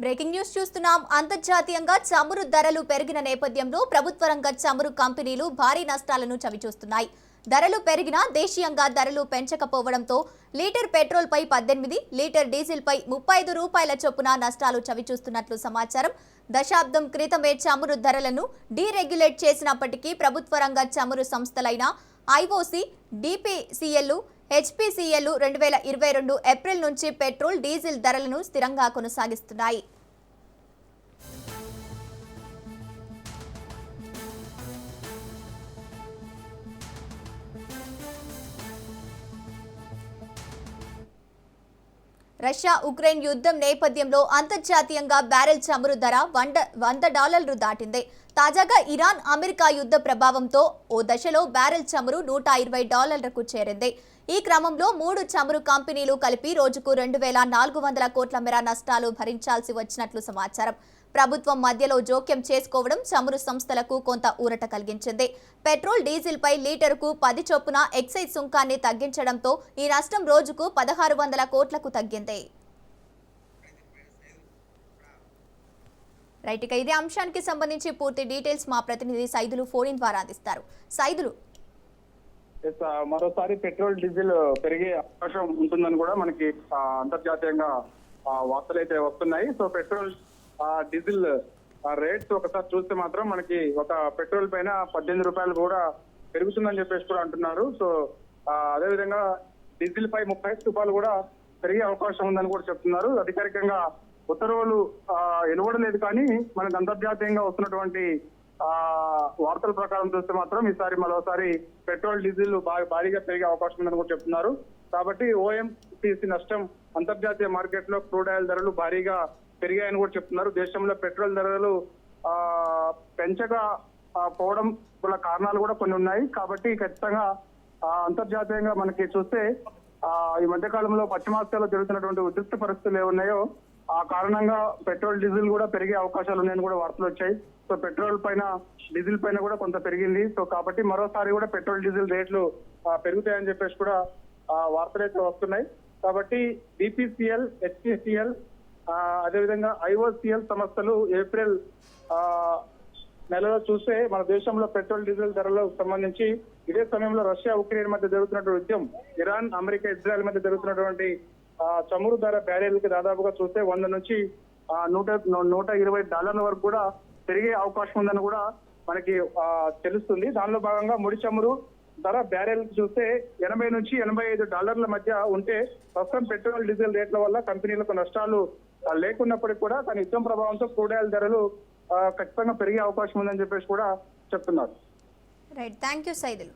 Breaking news చూస్తున్నాం. అంతర్జాతీయంగా చమురు ధరలు పెరిగిన నేపథ్యంలో ప్రభుత్వ రంగ చమురు కంపెనీలు భారీ నష్టాలను చవిచూస్తున్నాయి. ధరలు పెరిగినా దేశీయంగా ధరలు పెంచకపోవడంతో లీటర్ పెట్రోల్ పై 18, లీటర్ డీజిల్ పై 35 రూపాయల చొప్పున నష్టాలు చవిచూస్తున్నట్లు సమాచారం. దశాబ్దం క్రితమే చమురు ధరలను డీరెగ్యులేట్ చేసినప్పటికీ ప్రభుత్వ రంగ చమురు సంస్థలైన ఐఓసీ, డిపిసిఎల్, హెచ్పిసిఎల్ 2022 ఏప్రిల్ నుంచి పెట్రోల్, డీజిల్ ధరలను స్థిరంగా కొనసాగిస్తున్నాయి. రష్యా ఉక్రెయిన్ యుద్ధం నేపథ్యంలో అంతర్జాతీయంగా బ్యారెల్ చమురు ధర $100 దాటింది. తాజాగా ఇరాన్, అమెరికా యుద్ధ ప్రభావంతో ఓ దశలో బ్యారెల్ చమురు $120కు చేరింది. ఈ క్రమంలో 3 చమురు కంపెనీలు కలిపి రోజుకు 2400 కోట్ల మేర నష్టాలు భరించాల్సి వచ్చినట్లు సమాచారం. ప్రభుత్వం మధ్యలో జోక్యం చేసుకోవడం చమురు సంస్థలకు కొంత ఊరట కలిగించింది. పెట్రోల్, డీజిల్ పై లీటరుకు 10 చొప్పున ఎక్సైజ్ సుంకాన్ని తగ్గించడంతో ఈ నష్టం రోజుకు 1600 కోట్లకు తగ్గింది. రైట్, ఇక ఇదే అంశానికి సంబంధించి పూర్తి డీటెయిల్స్ మా ప్రతినిధి సైదులు ఫోన్ ద్వారా అందిస్తారు. సైదులు, మరోసారి పెట్రోల్, డీజిల్ పెరిగే అవకాశం ఉంటుందని కూడా మనకి అంతర్జాతీయంగా వార్తలు అయితే వస్తున్నాయి. సో పెట్రోల్, డీజిల్ రేట్స్ ఒకసారి చూస్తే మాత్రం మనకి ఒక పెట్రోల్ పైన 18 రూపాయలు కూడా పెరుగుతుందని చెప్పేసి కూడా అంటున్నారు. సో అదేవిధంగా డీజిల్ పై 35 రూపాయలు కూడా పెరిగే అవకాశం ఉందని కూడా చెప్తున్నారు. అధికారికంగా ఉత్తర్వులు వెలువడలేదు, కానీ మనకు అంతర్జాతీయంగా వస్తున్నటువంటి వార్తల ప్రకారం చూస్తే మాత్రం ఈసారి మరోసారి పెట్రోల్, డీజిల్ భారీగా పెరిగే అవకాశం ఉందని కూడా చెప్తున్నారు. కాబట్టి ఓఎంసీసీ నష్టం అంతర్జాతీయ మార్కెట్ లో క్రూడ్ ఆయిల్ ధరలు భారీగా పెరిగాయని కూడా చెప్తున్నారు. దేశంలో పెట్రోల్ ధరలు పెంచగా పోవడం గల కారణాలు కూడా కొన్ని ఉన్నాయి. కాబట్టి ఖచ్చితంగా అంతర్జాతీయంగా మనకి చూస్తే ఈ మధ్య కాలంలో పశ్చిమాసియాలో జరుగుతున్నటువంటి ఉద్రిక్త పరిస్థితులు ఏమున్నాయో ఆ కారణంగా పెట్రోల్, డీజిల్ కూడా పెరిగే అవకాశాలు ఉన్నాయని కూడా వార్తలు వచ్చాయి. సో పెట్రోల్ పైన, డీజిల్ పైన కూడా కొంత పెరిగింది. సో కాబట్టి మరోసారి కూడా పెట్రోల్, డీజిల్ రేట్లు పెరుగుతాయని చెప్పేసి కూడా వార్తలు అయితే వస్తున్నాయి. కాబట్టి డిపిసిఎల్, హెచ్పిసిఎల్, అదేవిధంగా ఐఓసిఎల్ సంస్థలు ఏప్రిల్ నెలలో చూస్తే మన దేశంలో పెట్రోల్, డీజిల్ ధరలకు సంబంధించి ఇదే సమయంలో రష్యా, ఉక్రెయిన్ మధ్య జరుగుతున్నటువంటి యుద్ధం, ఇరాన్, అమెరికా, ఇజ్రాయెల్ మధ్య జరుగుతున్నటువంటి చమురు ధర బ్యారెల్ కి దాదాపుగా చూస్తే 100 నుంచి $120 వరకు కూడా పెరిగే అవకాశం ఉందని కూడా మనకి తెలుస్తుంది. దానిలో భాగంగా ముడి చమురు ధర బ్యారెల్ చూస్తే $80 నుంచి $85 మధ్య ఉంటే ప్రస్తుతం పెట్రోల్, డీజిల్ రేట్ల వల్ల కంపెనీలకు నష్టాలు లేకున్నప్పటికీ కూడా కానీ యుద్ధం ప్రభావంతో క్రూడ్ ఆయిల్ ధరలు ఖచ్చితంగా పెరిగే అవకాశం ఉందని చెప్పేసి కూడా చెప్తున్నారు. Right, thank you Saidulu.